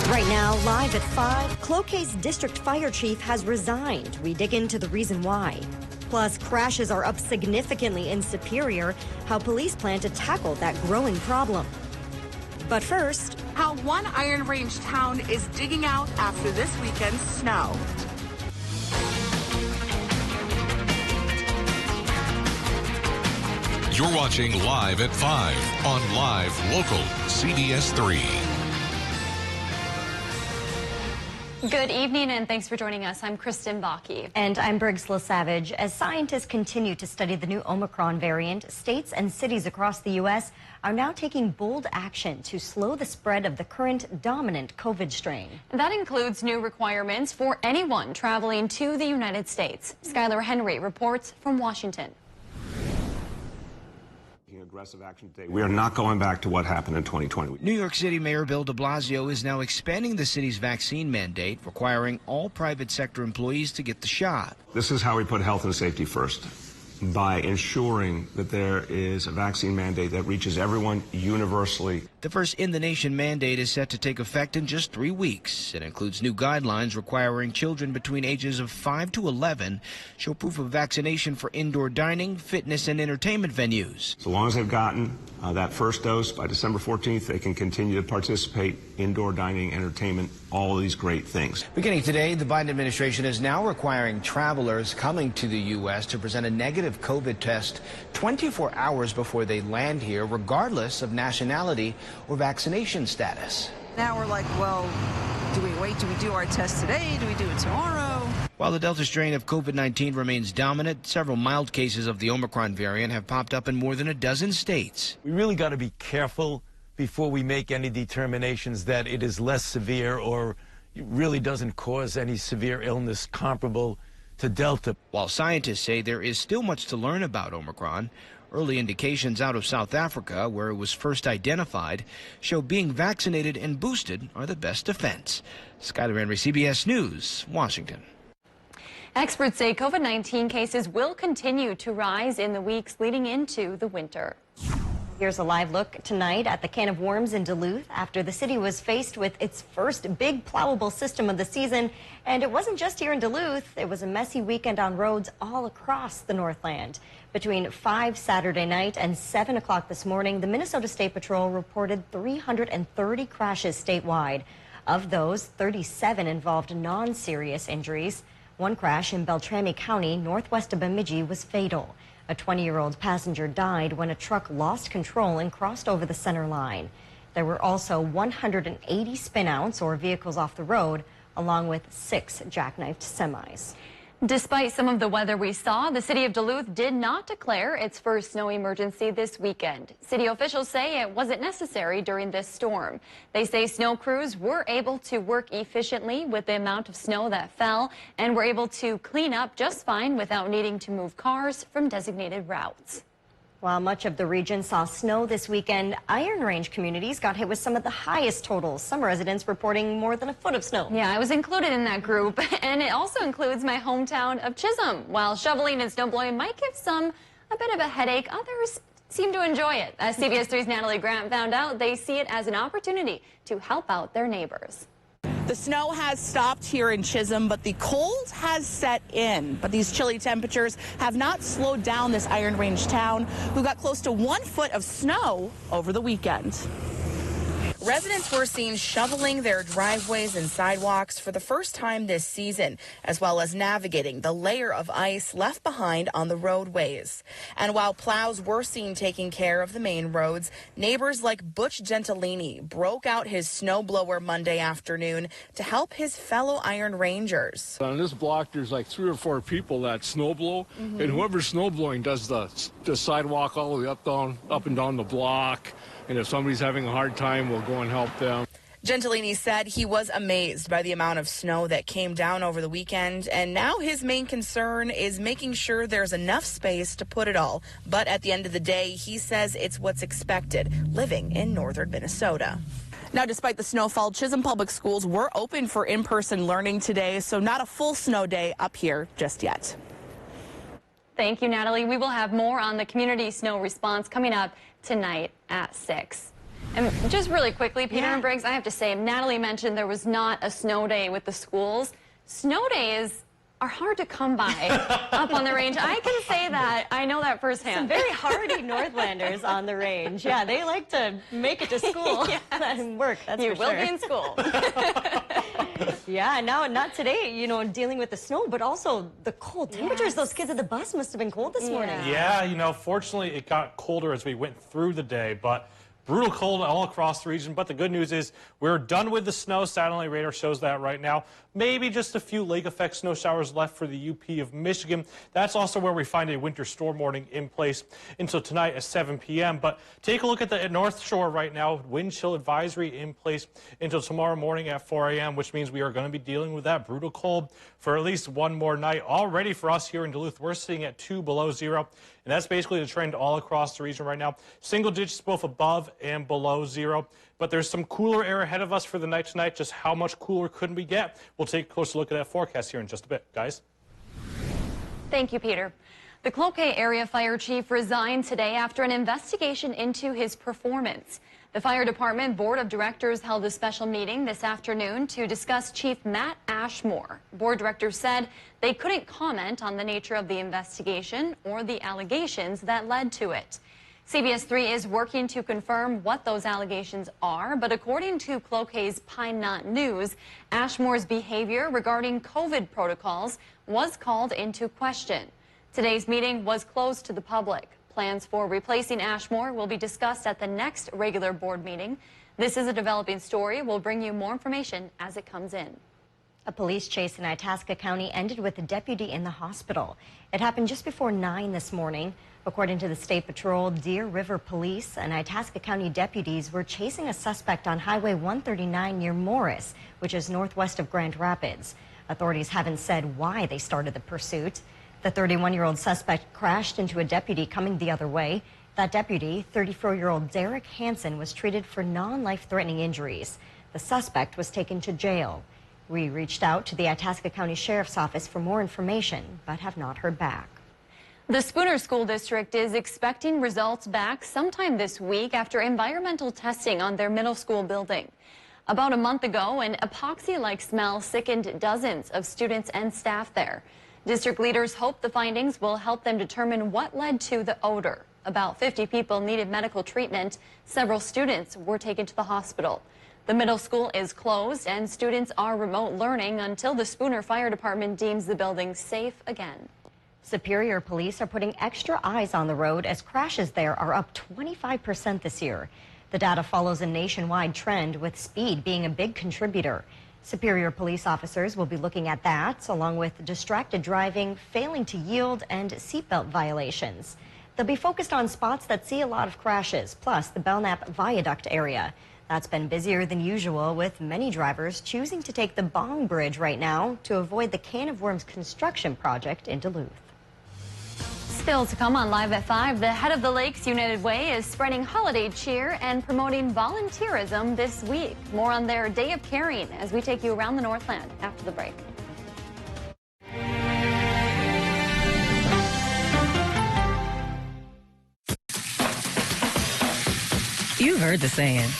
Right now, live at 5, Cloquet's district fire chief has resigned. We dig into the reason why. Plus, crashes are up significantly in Superior, how police plan to tackle that growing problem. But first, how one Iron Range town is digging out after this weekend's snow. You're watching Live at 5 on Live Local CBS3. Good evening and thanks for joining us. I'm Kristen Bakke. And I'm Briggs LaSavage. As scientists continue to study the new Omicron variant, states and cities across the U.S. are now taking bold action to slow the spread of the current dominant COVID strain. That includes new requirements for anyone traveling to the United States. Skylar Henry reports from Washington. Aggressive action today. We are not going back to what happened in 2020. New York City Mayor Bill de Blasio is now expanding the city's vaccine mandate, requiring all private sector employees to get the shot. This is how we put health and safety first, by ensuring that there is a vaccine mandate that reaches everyone universally. The first in-the-nation mandate is set to take effect in just 3 weeks. It includes new guidelines requiring children between ages of 5 to 11 show proof of vaccination for indoor dining, fitness, and entertainment venues. So long as they've gotten that first dose by December 14th, they can continue to participate indoor dining, entertainment, all of these great things. Beginning today, the Biden administration is now requiring travelers coming to the U.S. to present a negative COVID test 24 hours before they land here, regardless of nationality or vaccination status. Now we're like, well, do we wait? Do we do our test today? Do we do it tomorrow? While the Delta strain of COVID-19 remains dominant, several mild cases of the Omicron variant have popped up in more than a dozen states. We really got to be careful before we make any determinations that it is less severe or really doesn't cause any severe illness comparable to Delta. While scientists say there is still much to learn about Omicron, early indications out of South Africa, where it was first identified, show being vaccinated and boosted are the best defense. Skylar Henry, CBS News, Washington. Experts say COVID-19 cases will continue to rise in the weeks leading into the winter. Here's a live look tonight at the Can of Worms in Duluth after the city was faced with its first big plowable system of the season. And it wasn't just here in Duluth. It was a messy weekend on roads all across the Northland. Between 5 Saturday night and 7 o'clock this morning, the Minnesota State Patrol reported 330 crashes statewide. Of those, 37 involved non-serious injuries. One crash in Beltrami County, northwest of Bemidji, was fatal. A 20-year-old passenger died when a truck lost control and crossed over the center line. There were also 180 spinouts or vehicles off the road, along with 6 jackknifed semis. Despite some of the weather we saw, the city of Duluth did not declare its first snow emergency this weekend. City officials say it wasn't necessary during this storm. They say snow crews were able to work efficiently with the amount of snow that fell and were able to clean up just fine without needing to move cars from designated routes. While much of the region saw snow this weekend, Iron Range communities got hit with some of the highest totals. Some residents reporting more than a foot of snow. Yeah, I was included in that group, and it also includes my hometown of Chisholm. While shoveling and snowblowing might give some a bit of a headache, others seem to enjoy it. As CBS 3's Natalie Grant found out, they see it as an opportunity to help out their neighbors. The snow has stopped here in Chisholm, but the cold has set in. But these chilly temperatures have not slowed down this Iron Range town, who got close to 1 foot of snow over the weekend. Residents were seen shoveling their driveways and sidewalks for the first time this season, as well as navigating the layer of ice left behind on the roadways. And while plows were seen taking care of the main roads, neighbors like Butch Gentilini broke out his snowblower Monday afternoon to help his fellow Iron Rangers. On this block, there's like 3 or 4 people that snowblow, and whoever's snowblowing does the sidewalk all the way up and down the block. And if somebody's having a hard time, we'll go and help them. Gentilini said he was amazed by the amount of snow that came down over the weekend, and now his main concern is making sure there's enough space to put it all. But at the end of the day, he says it's what's expected living in northern Minnesota. Now, despite the snowfall, Chisholm Public Schools were open for in-person learning today, so not a full snow day up here just yet. Thank you, Natalie. We will have more on the community snow response coming up tonight at 6. And just really quickly, Peter and Briggs, I have to say, Natalie mentioned there was not a snow day with the schools. Snow days are hard to come by up on the range. I can say that. I know that firsthand. Some very hardy Northlanders on the range. Yeah, they like to make it to school and work. That's you for will sure. be in school. Yeah, no, not today, you know, dealing with the snow, but also the cold temperatures. Those kids at the bus must have been cold this morning. Yeah, you know, fortunately it got colder as we went through the day, but brutal cold all across the region. But the good news is we're done with the snow. Satellite radar shows that right now. Maybe just a few lake effect snow showers left for the UP of Michigan. That's also where we find a winter storm warning in place until tonight at 7 p.m. But take a look at the North Shore right now. Wind chill advisory in place until tomorrow morning at 4 a.m., which means we are going to be dealing with that brutal cold for at least one more night. Already for us here in Duluth, we're sitting at 2 below zero. And that's basically the trend all across the region right now. Single digits both above and below zero. But there's some cooler air ahead of us for the night tonight. Just how much cooler could we get? We'll take a closer look at that forecast here in just a bit, guys. Thank you, Peter. The Cloquet area fire chief resigned today after an investigation into his performance. The fire department board of directors held a special meeting this afternoon to discuss Chief Matt Ashmore. Board directors said they couldn't comment on the nature of the investigation or the allegations that led to it. CBS3 is working to confirm what those allegations are, but according to Cloquet's Pine Knot News, Ashmore's behavior regarding COVID protocols was called into question. Today's meeting was closed to the public. Plans for replacing Ashmore will be discussed at the next regular board meeting. This is a developing story. We'll bring you more information as it comes in. A police chase in Itasca County ended with a deputy in the hospital. It happened just before 9 this morning. According to the State Patrol, Deer River Police and Itasca County deputies were chasing a suspect on Highway 139 near Morris, which is northwest of Grand Rapids. Authorities haven't said why they started the pursuit. The 31-year-old suspect crashed into a deputy coming the other way. That deputy, 34-year-old Derek Hansen, was treated for non-life-threatening injuries. The suspect was taken to jail. We reached out to the Itasca County Sheriff's Office for more information, but have not heard back. The Spooner School District is expecting results back sometime this week after environmental testing on their middle school building. About a month ago, an epoxy-like smell sickened dozens of students and staff there. District leaders hope the findings will help them determine what led to the odor. About 50 people needed medical treatment. Several students were taken to the hospital. The middle school is closed and students are remote learning until the Spooner Fire Department deems the building safe again. Superior police are putting extra eyes on the road as crashes there are up 25% this year. The data follows a nationwide trend, with speed being a big contributor. Superior police officers will be looking at that, along with distracted driving, failing to yield, and seatbelt violations. They'll be focused on spots that see a lot of crashes, plus the Belknap Viaduct area. That's been busier than usual, with many drivers choosing to take the Bong Bridge right now to avoid the Can of Worms construction project in Duluth. Still to come on Live at 5, the head of the Lakes United Way is spreading holiday cheer and promoting volunteerism this week. More on their Day of Caring as we take you around the Northland after the break. You've heard the saying,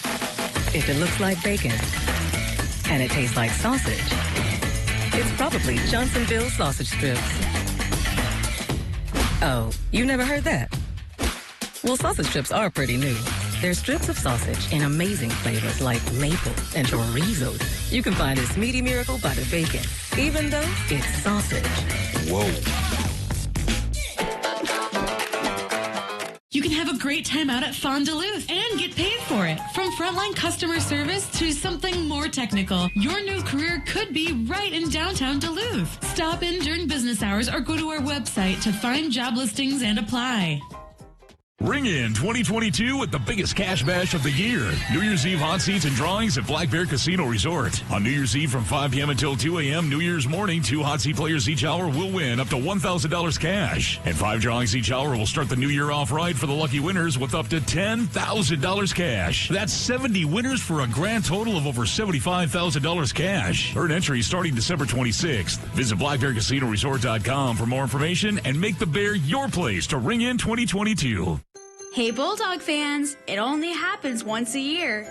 if it looks like bacon and it tastes like sausage, it's probably Johnsonville sausage strips. Oh, you never heard that? Well, sausage strips are pretty new. They're strips of sausage in amazing flavors like maple and chorizo. You can find this meaty miracle by the bacon, even though it's sausage. Whoa. You can have a great time out at Fond Duluth and get paid for it. From frontline customer service to something more technical, your new career could be right in downtown Duluth. Stop in during business hours or go to our website to find job listings and apply. Ring in 2022 with the biggest cash bash of the year. New Year's Eve hot seats and drawings at Black Bear Casino Resort. On New Year's Eve from 5 p.m. until 2 a.m. New Year's morning, 2 hot seat players each hour will win up to $1,000 cash. And 5 drawings each hour will start the new year off right for the lucky winners with up to $10,000 cash. That's 70 winners for a grand total of over $75,000 cash. Earn entry starting December 26th. Visit BlackBearCasinoResort.com for more information and make the Bear your place to ring in 2022. Hey Bulldog fans, it only happens once a year.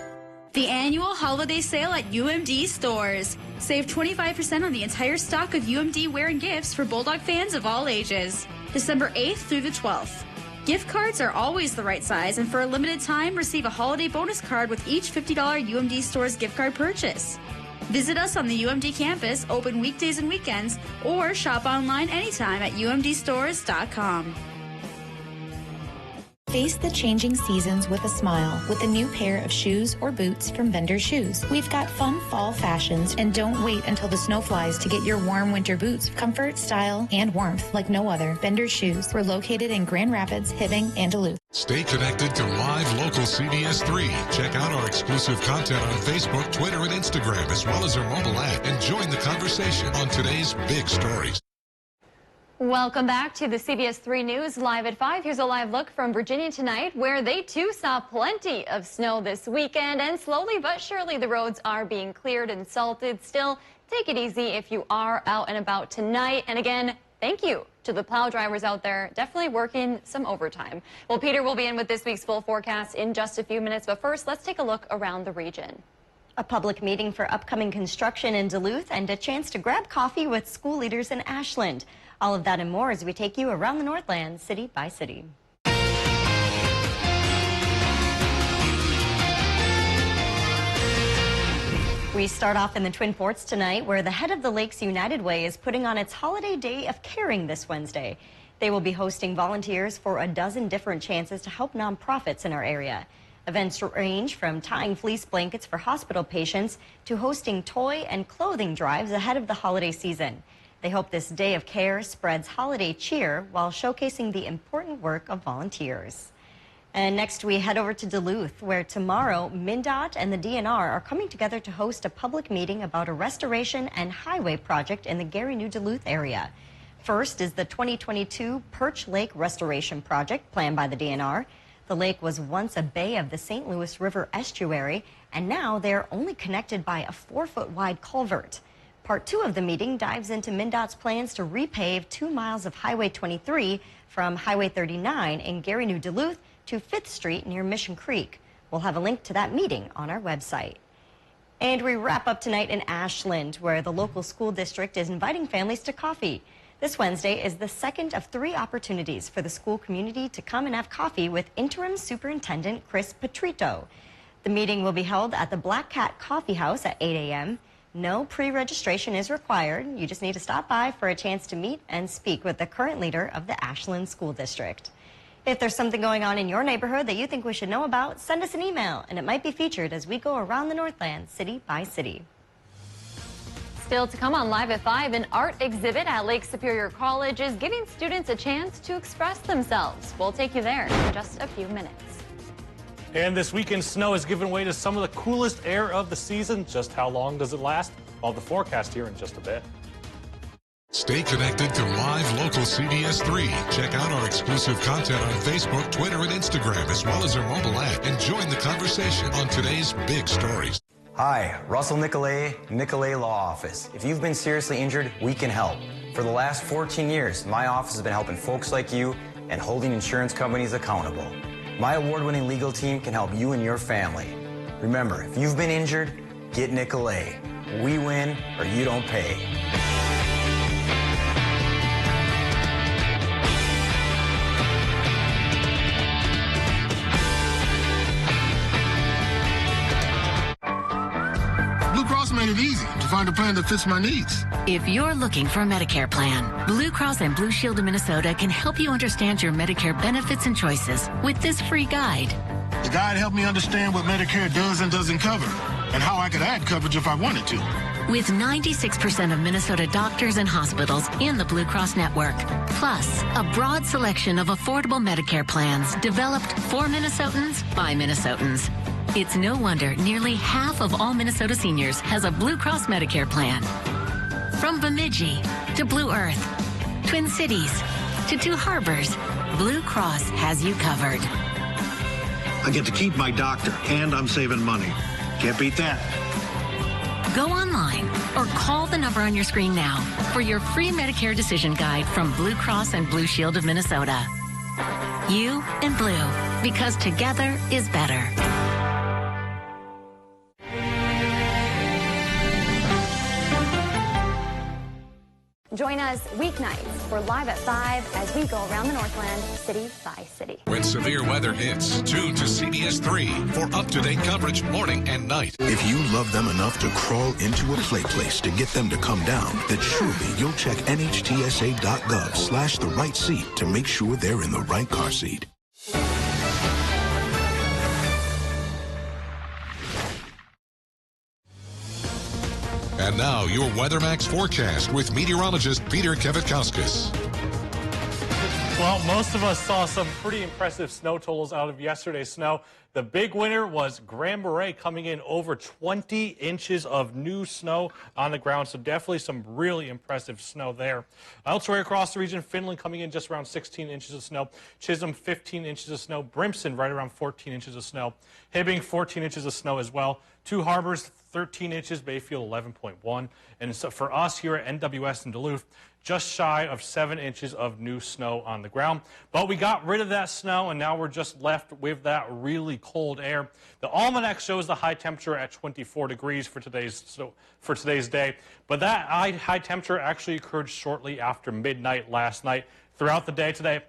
The annual holiday sale at UMD stores. Save 25% on the entire stock of UMD wear and gifts for Bulldog fans of all ages. December 8th through the 12th. Gift cards are always the right size, and for a limited time, receive a holiday bonus card with each $50 UMD stores gift card purchase. Visit us on the UMD campus, open weekdays and weekends, or shop online anytime at umdstores.com. Face the changing seasons with a smile with a new pair of shoes or boots from Bender Shoes. We've got fun fall fashions, and don't wait until the snow flies to get your warm winter boots. Comfort, style, and warmth like no other. Bender Shoes. We're located in Grand Rapids, Hibbing, and Duluth. Stay connected to live local CBS3. Check out our exclusive content on Facebook, Twitter, and Instagram, as well as our mobile app, and join the conversation on today's big stories. Welcome back to the CBS3 News Live at 5. Here's a live look from Virginia tonight, where they too saw plenty of snow this weekend, and slowly but surely the roads are being cleared and salted. Still, take it easy if you are out and about tonight. And again, thank you to the plow drivers out there, definitely working some overtime. Well, Peter will be in with this week's full forecast in just a few minutes, but first, let's take a look around the region. A public meeting for upcoming construction in Duluth and a chance to grab coffee with school leaders in Ashland. All of that and more as we take you around the Northland, city by city. We start off in the Twin Forts tonight, where the head of the Lakes United Way is putting on its holiday day of caring this Wednesday. They will be hosting volunteers for a dozen different chances to help nonprofits in our area. Events range from tying fleece blankets for hospital patients to hosting toy and clothing drives ahead of the holiday season. They hope this day of care spreads holiday cheer while showcasing the important work of volunteers. And next we head over to Duluth, where tomorrow MnDOT and the DNR are coming together to host a public meeting about a restoration and highway project in the Gary New Duluth area. First is the 2022 Perch Lake Restoration Project planned by the DNR. The lake was once a bay of the St. Louis River estuary, and now they're only connected by a 4-foot wide culvert. Part 2 of the meeting dives into MnDOT's plans to repave 2 miles of Highway 23 from Highway 39 in Gary New Duluth to 5th Street near Mission Creek. We'll have a link to that meeting on our website. And we wrap up tonight in Ashland, where the local school district is inviting families to coffee. This Wednesday is the second of 3 opportunities for the school community to come and have coffee with Interim Superintendent Chris Petrito. The meeting will be held at the Black Cat Coffee House at 8 a.m. No pre-registration is required. You just need to stop by for a chance to meet and speak with the current leader of the Ashland School District. If there's something going on in your neighborhood that you think we should know about, send us an email, and it might be featured as we go around the Northland, city by city. Still to come on Live at 5, an art exhibit at Lake Superior College is giving students a chance to express themselves. We'll take you there in just a few minutes. And this weekend's snow has given way to some of the coolest air of the season. Just how long does it last? Well, the forecast here in just a bit. Stay connected to live local CBS3. Check out our exclusive content on Facebook, Twitter, and Instagram, as well as our mobile app, and join the conversation on today's big stories. Hi, Russell Nicolay Law Office. If you've been seriously injured, we can help. For the last 14 years, my office has been helping folks like you and holding insurance companies accountable. My award-winning legal team can help you and your family. Remember, if you've been injured, get Nicolay. We win or you don't pay. Blue Cross made it easy to find a plan that fits my needs. If you're looking for a Medicare plan, Blue Cross and Blue Shield of Minnesota can help you understand your Medicare benefits and choices with this free guide. The guide helped me understand what Medicare does and doesn't cover, and how I could add coverage if I wanted to. With 96% of Minnesota doctors and hospitals in the Blue Cross network, plus a broad selection of affordable Medicare plans developed for Minnesotans by Minnesotans. It's no wonder nearly half of all Minnesota seniors has a Blue Cross Medicare plan. From Bemidji to Blue Earth, Twin Cities to Two Harbors, Blue Cross has you covered. I get to keep my doctor, and I'm saving money. Can't beat that. Go online or call the number on your screen now for your free Medicare decision guide from Blue Cross and Blue Shield of Minnesota. You and Blue, because together is better. Join us weeknights for Live at 5 as we go around the Northland city by city. When severe weather hits, tune to CBS3 for up-to-date coverage morning and night. If you love them enough to crawl into a play place to get them to come down, then surely you'll check nhtsa.gov/the right seat to make sure they're in the right car seat. And now, your WeatherMax forecast with meteorologist Peter Kavitkauskas. Well, most of us saw some pretty impressive snow totals out of yesterday's snow. The big winner was Grand Marais, coming in over 20 inches of new snow on the ground, so definitely some really impressive snow there. Elsewhere across the region, Finland coming in just around 16 inches of snow, Chisholm 15 inches of snow, Brimson right around 14 inches of snow, Hibbing 14 inches of snow as well, Two Harbors 13 inches, Bayfield 11.1, and so for us here at NWS in Duluth, just shy of 7 inches of new snow on the ground. But we got rid of that snow, and now we're just left with that really cold air. The almanac shows the high temperature at 24 degrees for today's day, but that high temperature actually occurred shortly after midnight last night. Throughout the day today,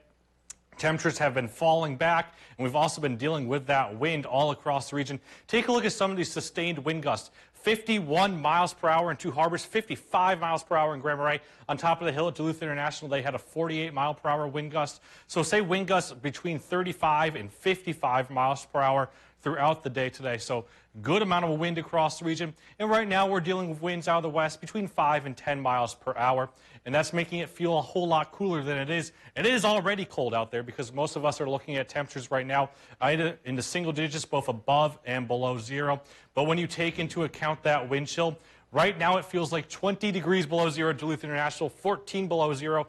temperatures have been falling back, and we've also been dealing with that wind all across the region. Take a look at some of these sustained wind gusts. 51 miles per hour in Two Harbors, 55 miles per hour in Grand Marais. On top of the hill at Duluth International, they had a 48 mile per hour wind gust. So say wind gusts between 35 and 55 miles per hour throughout the day today. So good amount of wind across the region. And right now we're dealing with winds out of the west between 5 and 10 miles per hour. And that's making it feel a whole lot cooler than it is. It is already cold out there because most of us are looking at temperatures right now either in the single digits, both above and below zero. But when you take into account that wind chill, right now it feels like 20 degrees below zero at Duluth International, 14 below zero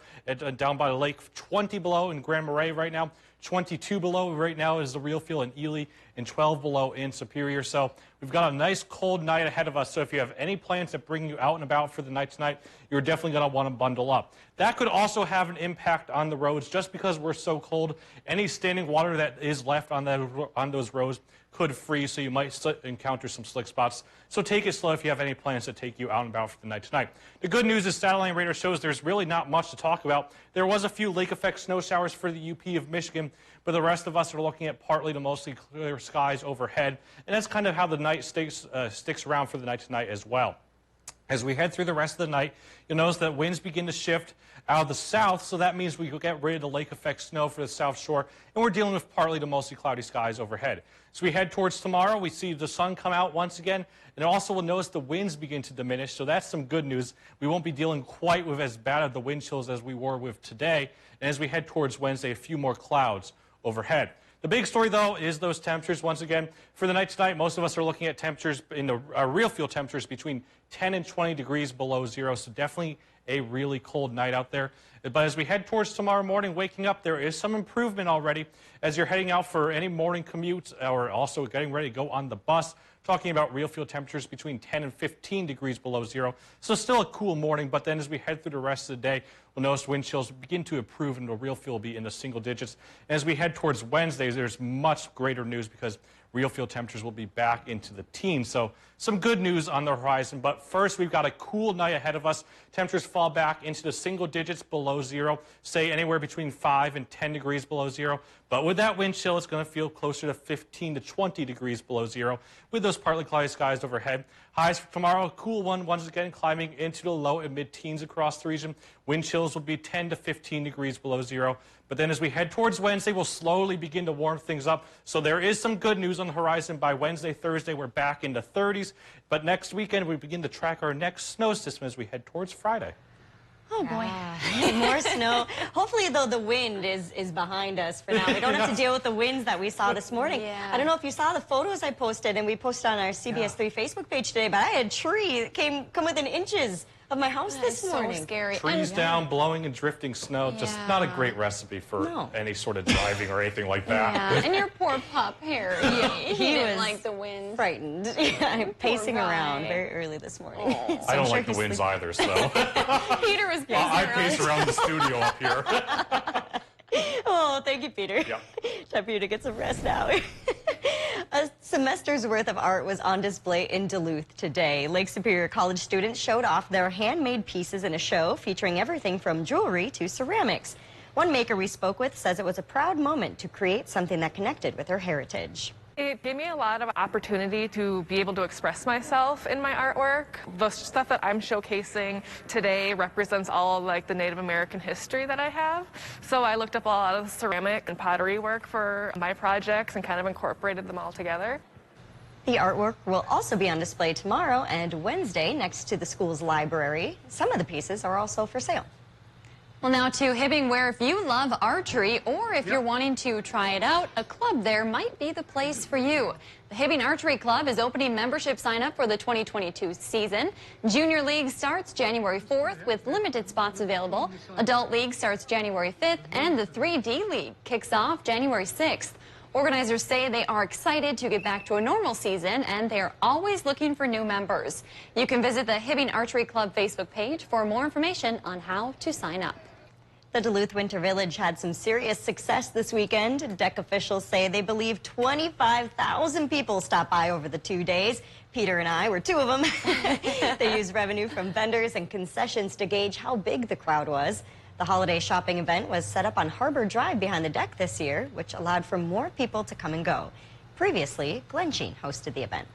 down by the lake, 20 below in Grand Marais right now, 22 below right now is the real feel in Ely, and 12 below in Superior. So we've got a nice cold night ahead of us. So if you have any plans that bring you out and about for the night tonight, you're definitely going to want to bundle up. That could also have an impact on the roads just because we're so cold. Any standing water that is left on those roads could freeze, so you might encounter some slick spots. So take it slow if you have any plans to take you out and about for the night tonight. The good news is satellite radar shows there's really not much to talk about. There was a few lake effect snow showers for the UP of Michigan, but the rest of us are looking at partly to mostly clear skies overhead. And that's kind of how the night sticks around for the night tonight as well. As we head through the rest of the night, you'll notice that winds begin to shift out of the south, so that means we will get rid of the lake effect snow for the south shore, and we're dealing with partly to mostly cloudy skies overhead. As we head towards tomorrow, we see the sun come out once again, and also we'll notice the winds begin to diminish, so that's some good news. We won't be dealing quite with as bad of the wind chills as we were with today, and as we head towards Wednesday, a few more clouds overhead. The big story, though, is those temperatures. Once again, for the night tonight, most of us are looking at temperatures in the real field temperatures between 10 and 20 degrees below zero, so definitely a really cold night out there. But as we head towards tomorrow morning, waking up, there is some improvement already as you're heading out for any morning commute or also getting ready to go on the bus. Talking about real field temperatures between 10 and 15 degrees below zero. So still a cool morning, but then as we head through the rest of the day, we'll notice wind chills begin to improve and the real feel will be in the single digits. And as we head towards Wednesday, there's much greater news because real field temperatures will be back into the teens. So some good news on the horizon. But first, we've got a cool night ahead of us. Temperatures fall back into the single digits below zero, say anywhere between 5 and 10 degrees below zero. But with that wind chill, it's going to feel closer to 15 to 20 degrees below zero with those partly cloudy skies overhead. Highs for tomorrow, a cool one, once again climbing into the low and mid-teens across the region. Wind chills will be 10 to 15 degrees below zero. But then as we head towards Wednesday, we'll slowly begin to warm things up. So there is some good news on the horizon. By Wednesday, Thursday, we're back into 30s. But next weekend, we begin to track our next snow system as we head towards Friday. Oh, boy. More snow. Hopefully, though, the wind is behind us for now. We don't have to deal with the winds that we saw this morning. Yeah. I don't know if you saw the photos I posted, and we posted on our CBS3 Facebook page today, but I had a tree that come within inches of my house this morning. So scary. Trees down, blowing and drifting snow. Just not a great recipe for any sort of driving or anything like that. Yeah. And your poor pup, Harry. He didn't like the wind. Frightened. Pacing around very early this morning. So I don't like the winds either, so. Peter was pacing I pace around the studio up here. Oh, Oh, thank you, Peter. Yep. Time for you to get some rest now. A semester's worth of art was on display in Duluth today. Lake Superior College students showed off their handmade pieces in a show featuring everything from jewelry to ceramics. One maker we spoke with says it was a proud moment to create something that connected with her heritage. It gave me a lot of opportunity to be able to express myself in my artwork. The stuff that I'm showcasing today represents all of, like, the Native American history that I have. So I looked up a lot of ceramic and pottery work for my projects and kind of incorporated them all together. The artwork will also be on display tomorrow and Wednesday next to the school's library. Some of the pieces are also for sale. Well, now to Hibbing, where if you love archery or if you're wanting to try it out, a club there might be the place for you. The Hibbing Archery Club is opening membership sign-up for the 2022 season. Junior League starts January 4th with limited spots available. Adult League starts January 5th, and the 3D League kicks off January 6th. Organizers say they are excited to get back to a normal season, and they are always looking for new members. You can visit the Hibbing Archery Club Facebook page for more information on how to sign up. The Duluth Winter Village had some serious success this weekend. Deck officials say they believe 25,000 people stopped by over the 2 days. Peter and I were two of them. They used revenue from vendors and concessions to gauge how big the crowd was. The holiday shopping event was set up on Harbor Drive behind the deck this year, which allowed for more people to come and go. Previously, Glensheen hosted the event.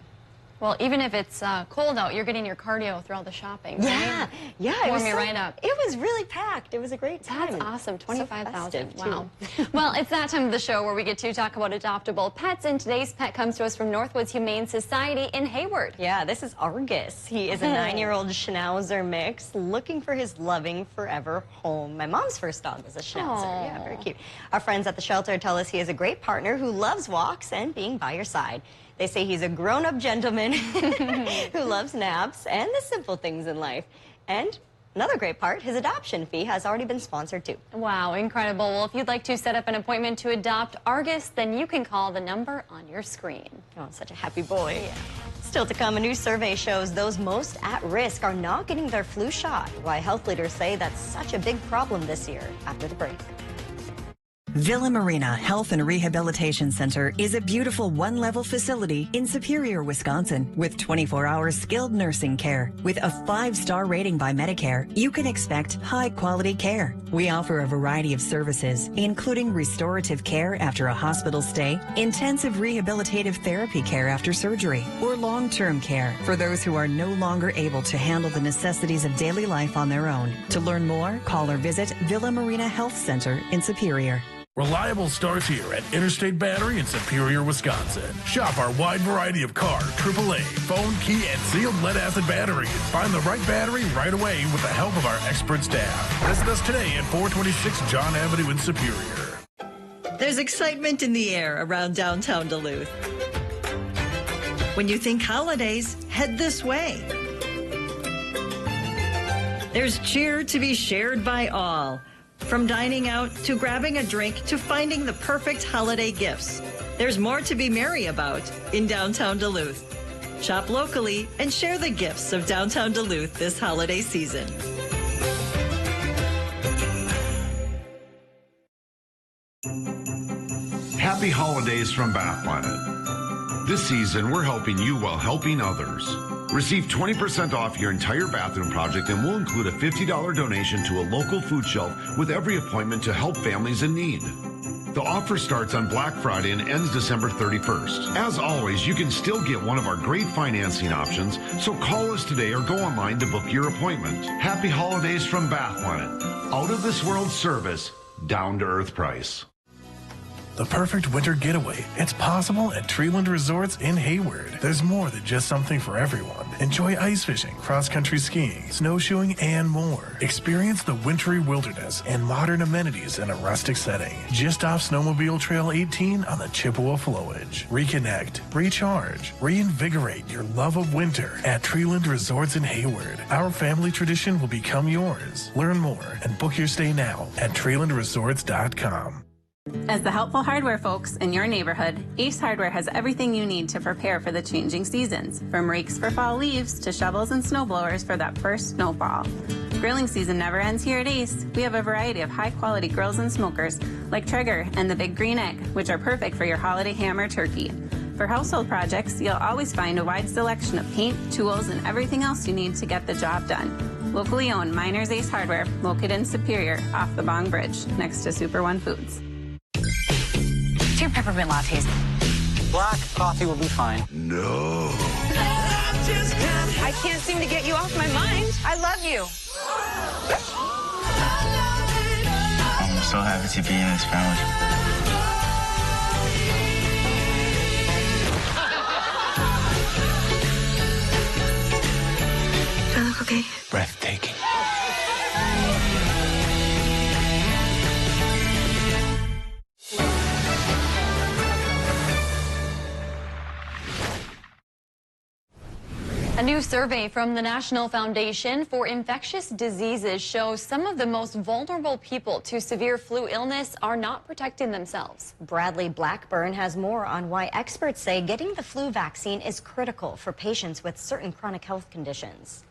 Well, even if it's cold out, you're getting your cardio through all the shopping, right? Yeah. Warm you right up. It was really packed. It was a great time. That's awesome. 25,000. So wow. Well, it's that time of the show where we get to talk about adoptable pets, and today's pet comes to us from Northwoods Humane Society in Hayward. Yeah, this is Argus. He is a 9-year-old Schnauzer mix looking for his loving forever home. My mom's first dog was a Schnauzer. Aww. Yeah, very cute. Our friends at the shelter tell us he is a great partner who loves walks and being by your side. They say he's a grown-up gentleman who loves naps and the simple things in life. And another great part, his adoption fee has already been sponsored too. Wow, incredible. Well, if you'd like to set up an appointment to adopt Argus, then you can call the number on your screen. Oh, such a happy boy. Yeah. Still to come, a new survey shows those most at risk are not getting their flu shot. Why health leaders say that's such a big problem this year. After the break. Villa Marina Health and Rehabilitation Center is a beautiful one-level facility in Superior, Wisconsin, with 24-hour skilled nursing care. With a 5-star rating by Medicare, you can expect high-quality care. We offer a variety of services, including restorative care after a hospital stay, intensive rehabilitative therapy care after surgery, or long-term care for those who are no longer able to handle the necessities of daily life on their own. To learn more, call or visit Villa Marina Health Center in Superior. Reliable starts here at Interstate Battery in Superior, Wisconsin. Shop our wide variety of car, AAA, phone, key, and sealed lead-acid batteries. Find the right battery right away with the help of our expert staff. Visit us today at 426 John Avenue in Superior. There's excitement in the air around downtown Duluth. When you think holidays, head this way. There's cheer to be shared by all. From dining out to grabbing a drink to finding the perfect holiday gifts. There's more to be merry about in downtown Duluth. Shop locally and share the gifts of downtown Duluth this holiday season. Happy holidays from Bath Planet. This season, we're helping you while helping others. Receive 20% off your entire bathroom project, and we'll include a $50 donation to a local food shelf with every appointment to help families in need. The offer starts on Black Friday and ends December 31st. As always, you can still get one of our great financing options, so call us today or go online to book your appointment. Happy holidays from Bath Planet. Out of this world service, down to earth price. The perfect winter getaway. It's possible at Treeland Resorts in Hayward. There's more than just something for everyone. Enjoy ice fishing, cross-country skiing, snowshoeing, and more. Experience the wintry wilderness and modern amenities in a rustic setting. Just off Snowmobile Trail 18 on the Chippewa Flowage. Reconnect, recharge, reinvigorate your love of winter at Treeland Resorts in Hayward. Our family tradition will become yours. Learn more and book your stay now at treelandresorts.com. As the helpful hardware folks in your neighborhood, Ace Hardware has everything you need to prepare for the changing seasons, from rakes for fall leaves to shovels and snow blowers for that first snowfall. Grilling season never ends here at Ace. We have a variety of high-quality grills and smokers, like Traeger and the Big Green Egg, which are perfect for your holiday ham or turkey. For household projects, you'll always find a wide selection of paint, tools, and everything else you need to get the job done. Locally owned Miners Ace Hardware, located in Superior, off the Bong Bridge, next to Super One Foods. 2 peppermint lattes. Black coffee will be fine. No. I can't seem to get you off my mind. I love you. I'm so happy to be in this family. Do I look okay? Breathtaking. A new survey from the National Foundation for Infectious Diseases shows some of the most vulnerable people to severe flu illness are not protecting themselves. Bradley Blackburn has more on why experts say getting the flu vaccine is critical for patients with certain chronic health conditions.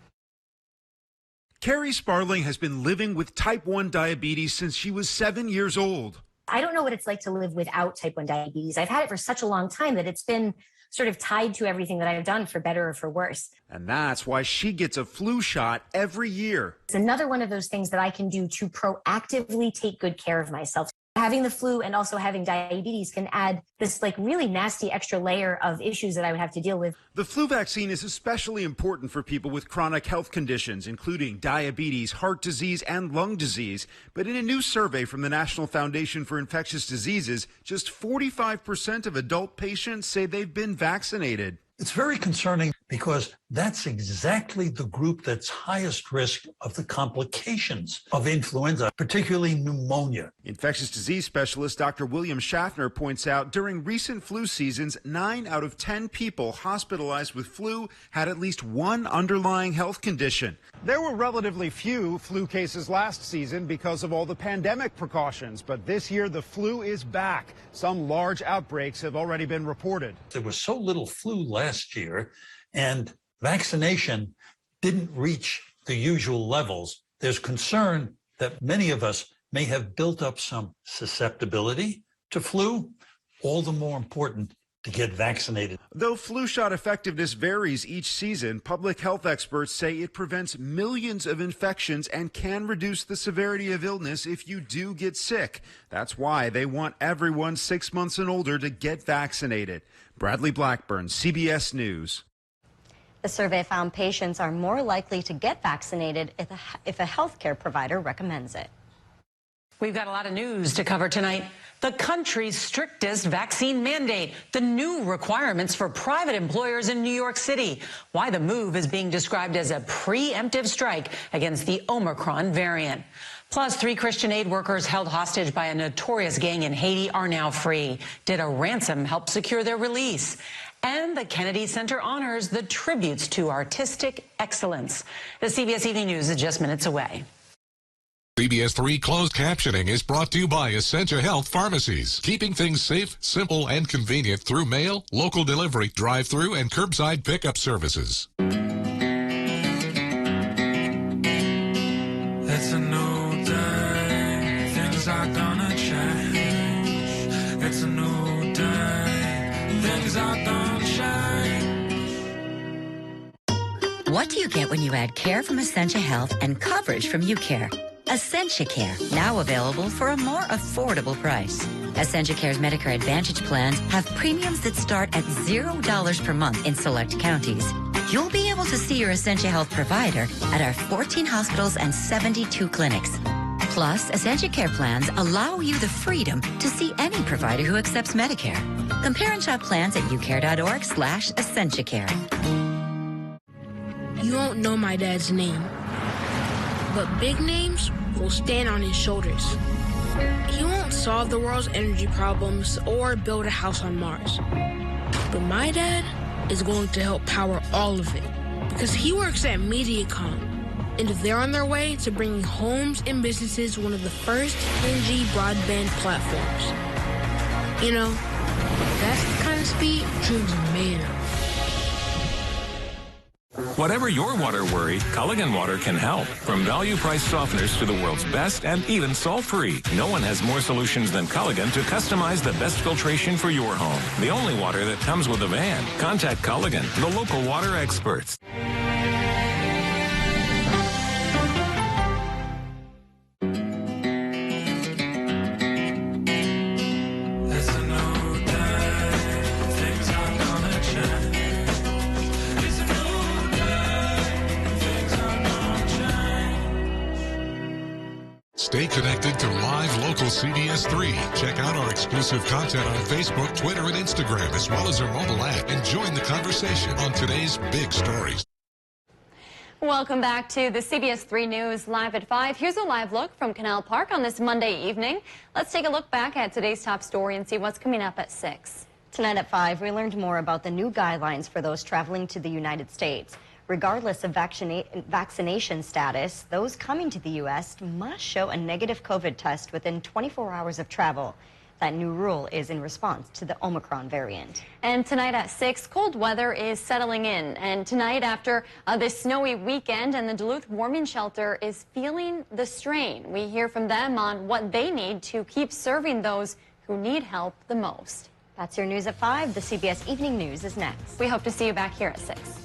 Carrie Sparling has been living with type 1 diabetes since she was 7 years old. I don't know what it's like to live without type 1 diabetes. I've had it for such a long time that it's been sort of tied to everything that I've done, for better or for worse. And that's why she gets a flu shot every year. It's another one of those things that I can do to proactively take good care of myself. Having the flu and also having diabetes can add this really nasty extra layer of issues that I would have to deal with. The flu vaccine is especially important for people with chronic health conditions, including diabetes, heart disease, and lung disease. But in a new survey from the National Foundation for Infectious Diseases, just 45% of adult patients say they've been vaccinated. It's very concerning because that's exactly the group that's highest risk of the complications of influenza, particularly pneumonia. Infectious disease specialist Dr. William Schaffner points out during recent flu seasons, 9 out of 10 people hospitalized with flu had at least one underlying health condition. There were relatively few flu cases last season because of all the pandemic precautions, but this year the flu is back. Some large outbreaks have already been reported. There was so little flu last year, and vaccination didn't reach the usual levels. There's concern that many of us may have built up some susceptibility to flu. All the more important to get vaccinated. Though flu shot effectiveness varies each season, public health experts say it prevents millions of infections and can reduce the severity of illness if you do get sick. That's why they want everyone 6 months and older to get vaccinated. Bradley Blackburn, CBS News. The survey found patients are more likely to get vaccinated if a healthcare provider recommends it. We've got a lot of news to cover tonight. The country's strictest vaccine mandate, the new requirements for private employers in New York City, why the move is being described as a preemptive strike against the Omicron variant. Plus, 3 Christian aid workers held hostage by a notorious gang in Haiti are now free. Did a ransom help secure their release? And the Kennedy Center honors the tributes to artistic excellence. The CBS Evening News is just minutes away. CBS3 closed captioning is brought to you by Essentia Health Pharmacies, keeping things safe, simple, and convenient through mail, local delivery, drive-through, and curbside pickup services. It's a new day, things are gonna change. It's a new day, things are gonna change. What do you get when you add care from Essentia Health and coverage from UCare? Essentia Care, now available for a more affordable price. Essentia Care's Medicare Advantage plans have premiums that start at $0 per month in select counties. You'll be able to see your Essentia Health provider at our 14 hospitals and 72 clinics. Plus, Essentia Care plans allow you the freedom to see any provider who accepts Medicare. Compare and shop plans at ucare.org/EssentiaCare. You won't know my dad's name, but big names will stand on his shoulders. He won't solve the world's energy problems or build a house on Mars. But my dad is going to help power all of it because he works at MediaCom, and they're on their way to bringing homes and businesses one of the first 10G broadband platforms. You know, that's the kind of speed dreams are made of. Whatever your water worry, Culligan Water can help. From value-priced softeners to the world's best and even salt-free. No one has more solutions than Culligan to customize the best filtration for your home. The only water that comes with a van. Contact Culligan, the local water experts. Stay connected to live local CBS3. Check out our exclusive content on Facebook, Twitter, and Instagram, as well as our mobile app, and join the conversation on today's big stories. Welcome back to the CBS3 News Live at 5. Here's a live look from Canal Park on this Monday evening. Let's take a look back at today's top story and see what's coming up at 6. Tonight at 5, we learned more about the new guidelines for those traveling to the United States. Regardless of vaccination status, those coming to the U.S. must show a negative COVID test within 24 hours of travel. That new rule is in response to the Omicron variant. And tonight at 6, cold weather is settling in. And tonight, after this snowy weekend, and the Duluth warming shelter is feeling the strain. We hear from them on what they need to keep serving those who need help the most. That's your news at 5. The CBS Evening News is next. We hope to see you back here at 6.